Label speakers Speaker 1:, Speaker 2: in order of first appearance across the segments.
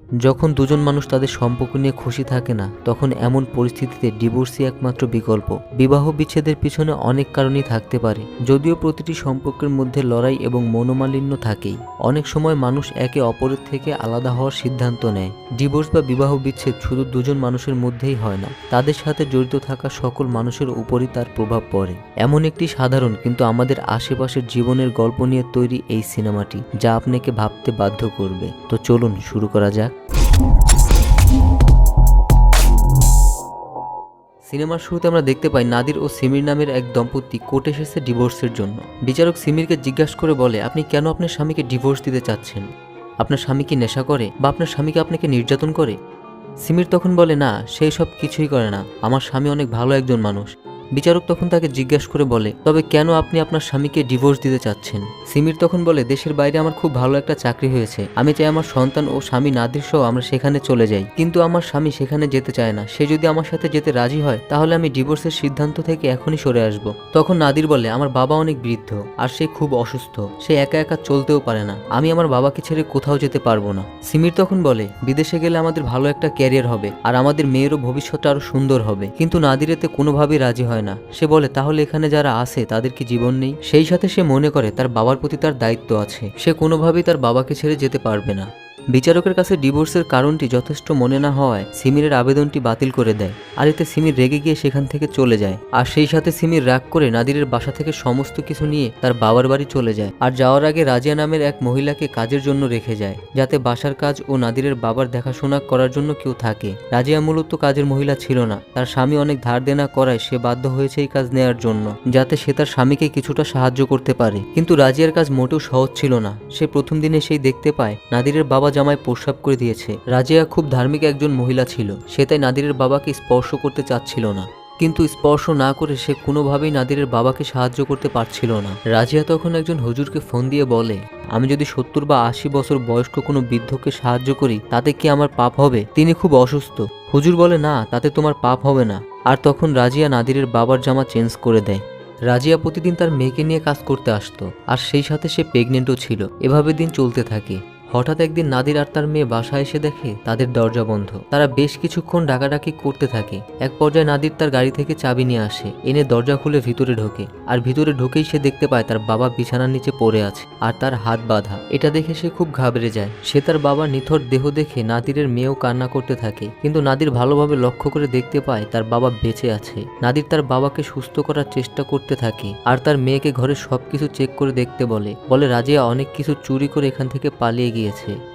Speaker 1: যখন দুজন মানুষ তাদের সম্পর্ক নিয়ে খুশি থাকে না, তখন এমন পরিস্থিতিতে ডিভোর্সই একমাত্র বিকল্প। বিবাহ বিচ্ছেদের পিছনে অনেক কারণই থাকতে পারে, যদিও প্রতিটি সম্পর্কের মধ্যে লড়াই এবং মনোমালিন্য থাকেই। অনেক সময় মানুষ একে অপরের থেকে আলাদা হওয়ার সিদ্ধান্ত নেয়। ডিভোর্স বা বিবাহ বিচ্ছেদ শুধু দুজন মানুষের মধ্যেই হয় না, তাদের সাথে জড়িত থাকা সকল মানুষের উপরই তার প্রভাব পড়ে। এমন একটি সাধারণ কিন্তু আমাদের আশেপাশের জীবনের গল্প নিয়ে তৈরি এই সিনেমাটি, যা আপনাকে ভাবতে বাধ্য করবে। তো চলুন শুরু করা যাক। সিনেমার শুরুতে আমরা দেখতে পাই নাদির ও সিমির নামের এক দম্পতি কোর্টে এসেছে ডিভোর্সের জন্য। বিচারক সিমিরকে জিজ্ঞাসা করে বলে, আপনি কেন আপনার স্বামীকে ডিভোর্স দিতে চাচ্ছেন? আপনার স্বামী কি নেশা করে বা আপনার স্বামীকে আপনাকে নির্যাতন করে? সিমির তখন বলে, না, সেই সব কিছুই করে না, আমার স্বামী অনেক ভালো একজন মানুষ। বিচারক তখন তাকে জিজ্ঞাসা করে বলে, তবে কেন আপনি আপনার স্বামীকে ডিভোর্স দিতে চাচ্ছেন? সিমির তখন বলে, দেশের বাইরে আমার খুব ভালো একটা চাকরি হয়েছে, আমি চাই আমার সন্তান ও স্বামী নাদির সহ আমরা সেখানে চলে যাই, কিন্তু আমার স্বামী সেখানে যেতে চায় না। সে যদি আমার সাথে যেতে রাজি হয় তাহলে আমি ডিভোর্সের সিদ্ধান্ত থেকে এখনই সরে আসব। তখন নাদির বলে, আমার বাবা অনেক বৃদ্ধ আর সে খুব অসুস্থ, সে একা একা চলতেও পারে না, আমি আমার বাবাকে ছেড়ে কোথাও যেতে পারবো না। সিমির তখন বলে, বিদেশে গেলে আমাদের ভালো একটা ক্যারিয়ার হবে আর আমাদের মেয়েরও ভবিষ্যৎটা আরো সুন্দর হবে। কিন্তু নাদির এতে কোনোভাবেই রাজি হয় না। সে বলে, তাহলে এখানে যারা আছে তাদের কি জীবন নেই? সেই সাথে সে মনে করে তার বাবার প্রতি তার দায়িত্ব আছে, সে কোনোভাবেই তার বাবাকে ছেড়ে যেতে পারবে না। বিচারকের কাছে ডিভোর্সের কারণটি যথেষ্ট মনে না হওয়ায় সিমিরের আবেদনটি বাতিল করে দেয়, আর এতে সিমির রেগে গিয়ে সেখান থেকে চলে যায়। আর সেই সাথে সিমির রাগ করে নাদিরের বাসা থেকে সমস্ত কিছু নিয়ে তার বাবার বাড়ি চলে যায়। আর যাওয়ার আগে রাজিয়া নামের এক মহিলাকে কাজের জন্য রেখে যায়, যাতে বাসার কাজ ও নাদিরের বাবার দেখাশোনা করার জন্য কেউ থাকে। রাজিয়া মূলত কাজের মহিলা ছিল না, তার স্বামী অনেক ধার দেনা করায় সে বাধ্য হয়েছে এই কাজ নেয়ার জন্য, যাতে সে তার স্বামীকে কিছুটা সাহায্য করতে পারে। কিন্তু রাজিয়ার কাজ মোটেও সহজ ছিল না। সে প্রথম দিনে সেই দেখতে পায় নাদিরের বাবা জামায় প্রস্রাব করে দিয়েছে। রাজিয়া খুব ধার্মিক একজন মহিলা ছিল, সে তাই নাদিরের বাবাকে স্পর্শ করতে চাচ্ছিল না, কিন্তু স্পর্শ না করে সে কোনোভাবেই নাদিরের বাবাকে সাহায্য করতে পারছিল না। রাজিয়া তখন একজন হুজুরকে ফোন দিয়ে বলে, আমি যদি 70 বা 80 বছর বয়স্ক কোনো বৃদ্ধকে সাহায্য করি তাতে কি আমার পাপ হবে? তিনি খুব অসুস্থ। হুজুর বলে, না, তাতে তোমার পাপ হবে না। আর তখন রাজিয়া নাদিরের বাবার জামা চেঞ্জ করে দেয়। রাজিয়া প্রতিদিন তার মেয়েকে নিয়ে কাজ করতে আসতো, আর সেই সাথে সে প্রেগনেন্টও ছিল। এভাবে দিন চলতে থাকে। হঠাৎ একদিন নাদির আর তার মেয়ে বাসায় এসে দেখে তাদের দরজা বন্ধ। তারা বেশ কিছুক্ষণ ডাকাডাকি করতে থাকে। এক পর্যায়ে নাদির তার গাড়ি থেকে চাবি নিয়ে আসে, এনে দরজা খুলে ভিতরে ঢোকে। আর ভিতরে ঢুকেই সে দেখতে পায় তার বাবা বিছানার নিচে পড়ে আছে আর তার হাত বাঁধা। এটা দেখে সে খুব ঘাবড়ে যায়। সে তার বাবার নিথর দেহ দেখে নাদিরের মেয়েও কান্না করতে থাকে, কিন্তু নাদির ভালোভাবে লক্ষ্য করে দেখতে পায় তার বাবা বেঁচে আছে। নাদির তার বাবাকে সুস্থ করার চেষ্টা করতে থাকে আর তার মেয়েকে ঘরে সবকিছু চেক করে দেখতে বলে। রাজিয়া অনেক কিছু চুরি করে এখান থেকে পালিয়ে গিয়েছে।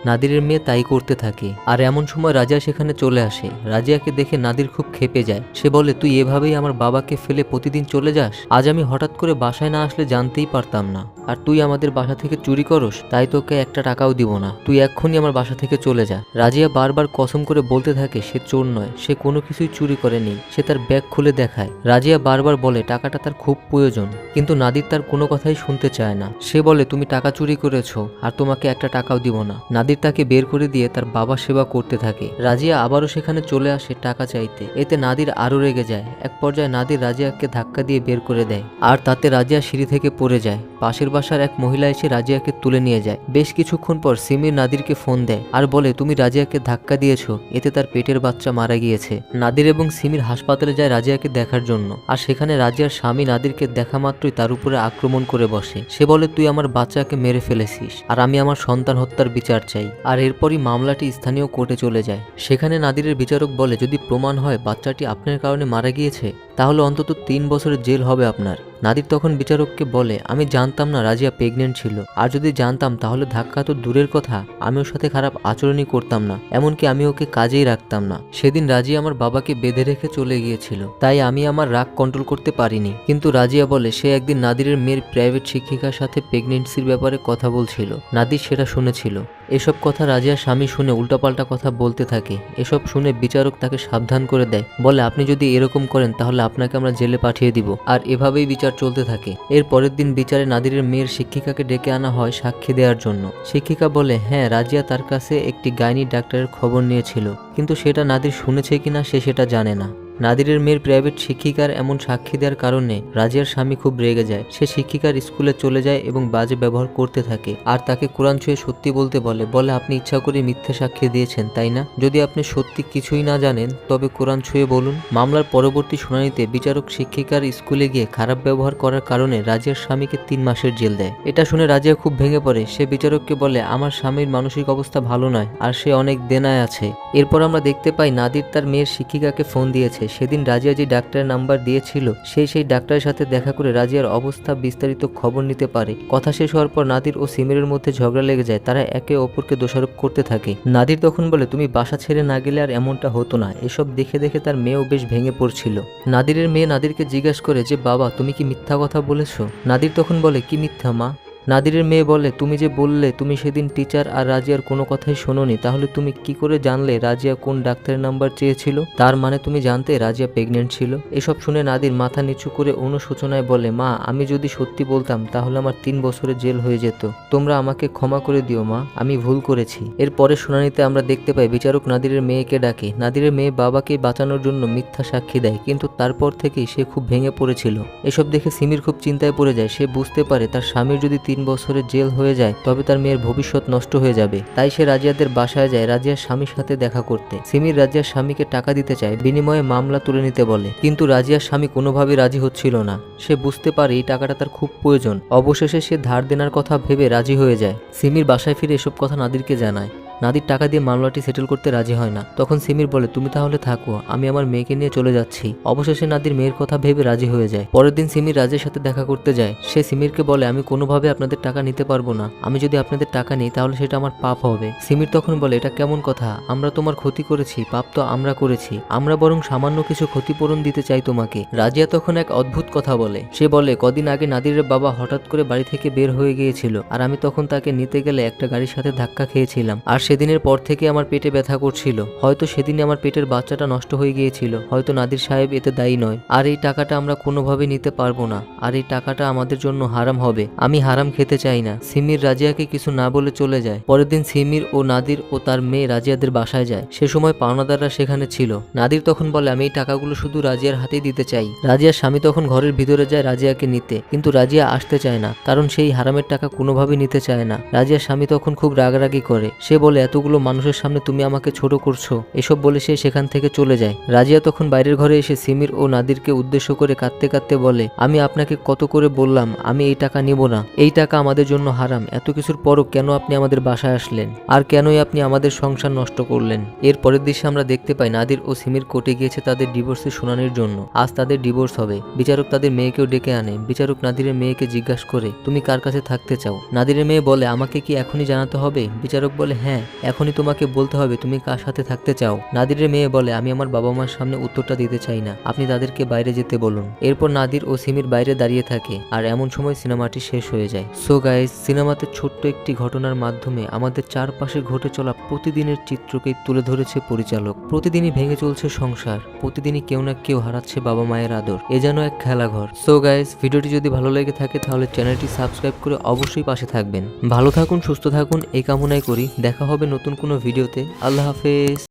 Speaker 1: নাদিরের মেয়ে তাই করতে থাকে। আর এমন সময় রাজিয়া সেখানে চলে আসে। রাজিয়াকে দেখে নাদির খুব ক্ষেপে যায়। সে বলে, তুই এভাবেই আমার বাবাকে ফেলে প্রতিদিন চলে যাস? আজ আমি হঠাৎ করে বাসায় না আসলে জানতেই পারতাম না। আর তুই আমাদের বাসা থেকে চুরি করস, তাই তোকে একটা টাকাও দিব না। তুই এক্ষুনি আমার বাসা থেকে চলে যা। রাজিয়া বারবার কসম করে বলতে থাকে সে চোর নয়, সে কোনো কিছুই চুরি করেনি। সে তার ব্যাগ খুলে দেখায়। রাজিয়া বারবার বলে টাকাটা তার খুব প্রয়োজন, কিন্তু নাদির তার কোনো কথাই শুনতে চায় না। সে বলে, তুমি টাকা চুরি করেছো আর তোমাকে একটা টাকাও দিব না। নাদির তাকে বের করে দিয়ে তার বাবা সেবা করতে থাকে। রাজিয়া আবারও সেখানে চলে আসে টাকা চাইতে। এতে নাদির আরো রেগে যায়। এক পর্যায়ে নাদির রাজিয়াকে ধাক্কা দিয়ে বের করে দেয়, আর তাতে রাজিয়া সিঁড়ি থেকে পড়ে যায়। পাশের বাসার এক মহিলা এসে রাজিয়াকে তুলে নিয়ে যায়। বেশ কিছুক্ষণ পর সিমির নাদিরকে ফোন দেয় আর বলে, তুমি রাজিয়াকে ধাক্কা দিয়েছো, এতে তার পেটের বাচ্চা মারা গিয়েছে। নাদির এবং সিমির হাসপাতালে যায় রাজিয়াকে দেখার জন্য। আর সেখানে রাজিয়ার স্বামী নাদিরকে দেখা মাত্রই তার উপরে আক্রমণ করে বসে। সে বলে, তুই আমার বাচ্চাকে মেরে ফেলেছিস আর আমি আমার সন্তান হত্যার বিচার চাই। আর এরপরই মামলাটি স্থানীয় কোর্টে চলে যায়। সেখানে নাদিরের বিচারক বলে, যদি প্রমাণ হয় বাচ্চাটি আপনার কারণে মারা গিয়েছে তাহলে অন্তত 3 বছরের জেল হবে আপনার। নাদির তখন বিচারককে বলে, আমি জানতাম না রাজিয়া প্রেগনেন্ট ছিল, আর যদি জানতাম তাহলে ধাক্কা তো দূরের কথা, আমি ওর সাথে খারাপ আচরণই করতাম না, এমনকি আমি ওকে কাজেই রাখতাম না। সেদিন রাজিয়া আমার বাবাকে বেঁধে রেখে চলে গিয়েছিল, তাই আমি আমার রাগ কন্ট্রোল করতে পারিনি। কিন্তু রাজিয়া বলে সে একদিন নাদিরের মেয়ের প্রাইভেট শিক্ষিকার সাথে প্রেগনেন্সির ব্যাপারে কথা বলছিল। নাদির সেটা শুনেছিল। এসব কথা রাজিয়ার স্বামী শুনে উল্টাপাল্টা কথা বলতে থাকে। এসব শুনে বিচারক তাকে সাবধান করে দেয়, বলে আপনি যদি এরকম করেন তাহলে আপনাকে আমরা জেলে পাঠিয়ে দিব। আর এভাবেই বিচার চলতে থাকে। এর পরের দিন বিচারে নাদিরের মেয়ের শিক্ষিকাকে ডেকে আনা হয় সাক্ষী দেওয়ার জন্য। শিক্ষিকা বলে, হ্যাঁ, রাজিয়া তার কাছে একটি গাইনি ডাক্তারের খবর নিয়েছিল, কিন্তু সেটা নাদির শুনেছে কিনা সে সেটা জানে না। নাদিরের মেয়ের প্রাইভেট শিক্ষিকার এমন সাক্ষী দেওয়ার কারণে রাজিয়ার স্বামী খুব রেগে যায়। সে শিক্ষিকার স্কুলে চলে যায় এবং বাজে ব্যবহার করতে থাকে আর তাকে কোরআন ছুঁয়ে সত্যি বলতে বলে আপনি ইচ্ছা করে মিথ্যে সাক্ষী দিয়েছেন তাই না? যদি আপনি সত্যি কিছুই না জানেন তবে কোরআন ছুঁয়ে বলুন। মামলার পরবর্তী শুনানিতে বিচারক শিক্ষিকার স্কুলে গিয়ে খারাপ ব্যবহার করার কারণে রাজিয়ার স্বামীকে 3 মাসের জেল দেয়। এটা শুনে রাজিয়া খুব ভেঙে পড়ে। সে বিচারককে বলে আমার স্বামীর মানসিক অবস্থা ভালো নয় আর সে অনেক দেনায় আছে। এরপর আমরা দেখতে পাই নাদির তার মেয়ের শিক্ষিকাকে ফোন দিয়েছে। সেদিন রাজিয়া যে ডাক্তারের নাম্বার দিয়েছিল সেই ডাক্তারের সাথে দেখা করে রাজিয়ার অবস্থা বিস্তারিত খবর নিতে পারে। কথা শেষ হওয়ার পর নাদির ও সিমিরের মধ্যে ঝগড়া লেগে যায়। তারা একে অপরকে দোষারোপ করতে থাকে। নাদির তখন বলে তুমি বাসা ছেড়ে না গেলে আর এমনটা হতো না। এসব দেখে দেখে তার মেয়েও বেশ ভেঙে পড়ছিল। নাদিরের মেয়ে নাদিরকে জিজ্ঞাসা করে যে বাবা তুমি কি মিথ্যা কথা বলেছো? নাদির তখন বলে কি মিথ্যা মা? নাদিরের মেয়ে বলে তুমি যে বললে তুমি সেদিন টিচার আর রাজিয়ার কোনো কথাই শোনোনি, তাহলে তুমি কি করে জানলে রাজিয়া কোন ডাক্তারের নাম্বার চেয়েছিল? তার মানে তুমি জানতে রাজিয়া প্রেগনেন্ট ছিল? এসব শুনে নাদির মাথা নিচু করে অনুশোচনায় বলে মা আমি যদি সত্যি বলতাম তাহলে আমার 3 বছরের জেল হয়ে যেত। তোমরা আমাকে ক্ষমা করে দিও মা, আমি ভুল করেছি। এর পরের শুনানিতে আমরা দেখতে পাই বিচারক নাদিরের মেয়েকে ডাকে। নাদিরের মেয়ে বাবাকে বাঁচানোর জন্য মিথ্যা সাক্ষী দেয়, কিন্তু তারপর থেকেই সে খুব ভেঙে পড়েছিল। এসব দেখে সিমির খুব চিন্তায় পড়ে যায়। সে বুঝতে পারে তার স্বামীর যদি 3 বছরের জেল হয়ে যায় তবে তার মেয়ের ভবিষ্যৎ নষ্ট হয়ে যাবে। তাই সে রাজিয়াদের বাসায় যায় রাজিয়ার স্বামীর সাথে দেখা করতে। সিমির রাজিয়ার স্বামীকে টাকা দিতে চায়, বিনিময়ে মামলা তুলে নিতে বলে, কিন্তু রাজিয়ার স্বামী কোনোভাবেই রাজি হচ্ছিল না। সে বুঝতে পারে এই টাকাটা তার খুব প্রয়োজন। অবশেষে সে ধার দেনার কথা ভেবে রাজি হয়ে যায়। সিমির বাসায় ফিরে এসব কথা নাদিরকে জানায়। নাদির টাকা দিয়ে মামলাটি সেটেল করতে রাজি হয় না। তখন সিমির বলে তুমি তাহলে থাকো, আমি আমার মেয়েকে নিয়ে চলে যাচ্ছি। অবশেষে নাদির মেয়ের কথা ভেবে রাজি হয়ে যায়। পরের দিন সিমির রাজের সাথে দেখা করতে যায়। সে সিমিরকে বলে আমি কোনোভাবে আপনাদের টাকা নিতে পারবো না। আমি যদি আপনাদের টাকা নিই তাহলে সেটা আমার পাপ হবে। সিমির তখন বলে এটা কেমন কথা? আমরা তোমার ক্ষতি করেছি? পাপ তো আমরা করেছি। আমরা বরং সামান্য কিছু ক্ষতিপূরণ দিতে চাই তোমাকে। রাজিয়া তখন এক অদ্ভুত কথা বলে। সে বলে কদিন আগে নাদিরের বাবা হঠাৎ করে বাড়ি থেকে বের হয়ে গিয়েছিল আর আমি তখন তাকে নিতে গেলে একটা গাড়ির সাথে ধাক্কা খেয়েছিলাম। আর সেদিনের পর থেকে আমার পেটে ব্যথা করছিল। হয়তো সেদিনই আমার পেটের বাচ্চাটা নষ্ট হয়ে গিয়েছিল। হয়তো নাদির সাহেব এতে দায়ী নয়। আর এই টাকাটা আমরা কোনোভাবে নিতে পারবো না। আর এই টাকাটা আমাদের জন্য হারাম হবে। আমি হারাম খেতে চাই না। সিমির রাজিয়াকে কিছু না বলে চলে যায়। পরের দিন সিমির ও নাদির ও তার মেয়ে রাজিয়াদের বাসায় যায়। সে সময় পাওনাদাররা সেখানে ছিল। নাদির তখন বলে আমি এই টাকাগুলো শুধু রাজিয়ার হাতেই দিতে চাই। রাজিয়ার স্বামী তখন ঘরের ভিতরে যায় রাজিয়াকে নিতে, কিন্তু রাজিয়া আসতে চায় না, কারণ সেই হারামের টাকা কোনোভাবে নিতে চায় না। রাজিয়ার স্বামী তখন খুব রাগারাগি করে। সে বলে এতগুলো মানুষের সামনে তুমি আমাকে ছোট করছো। এসব বলে সে সেখান থেকে চলে যায়। রাজিয়া তখন বাইরের ঘরে এসে সিমির ও নাদিরকে উদ্দেশ্য করে কাঁদতে কাঁদতে বলে আমি আপনাকে কত করে বললাম আমি এই টাকা নিব না। এই টাকা আমাদের জন্য হারাম। এত কিছুর পরও কেন আপনি আমাদের বাসায় আসলেন? আর কেনই আপনি আমাদের সংসার নষ্ট করলেন? এর পরের দৃশ্যে আমরা দেখতে পাই নাদির ও সিমির কোর্টে গিয়েছে তাদের ডিভোর্সের শুনানির জন্য। আজ তাদের ডিভোর্স হবে। বিচারক তাদের মেয়েকেও ডেকে আনে। বিচারক নাদিরের মেয়েকে জিজ্ঞাসা করে তুমি কার কাছে থাকতে চাও? নাদিরের মেয়ে বলে আমাকে কি এখনই জানাতে হবে? বিচারক বলে হ্যাঁ, এখনই তোমাকে বলতে হবে তুমি কার সাথে থাকতে চাও। নাদিরের মেয়ে বলে আমি আমার বাবা মার সামনে উত্তরটা দিতে চাই না, আপনি তাদেরকে বাইরে যেতে বলুন। এরপর নাদির ও সিমির বাইরে দাঁড়িয়ে থাকে আর এমন সময় সিনেমাটি শেষ হয়ে যায়। সো গাইস, সিনেমাতে ছোট্ট একটি ঘটনার মাধ্যমে আমাদের চারপাশে ঘটে চলা প্রতিদিনের চিত্রকে তুলে ধরেছে পরিচালক। প্রতিদিনই ভেঙে চলছে সংসার, প্রতিদিনই কেউ না কেউ হারাচ্ছে বাবা মায়ের আদর। এ যেন এক খেলাঘর। সো গাইস, ভিডিওটি যদি ভালো লেগে থাকে তাহলে চ্যানেলটি সাবস্ক্রাইব করে অবশ্যই পাশে থাকবেন। ভালো থাকুন, সুস্থ থাকুন এই কামনাই করি। দেখা হবে নতুন কোনো ভিডিওতে। আল্লাহ হাফেজ।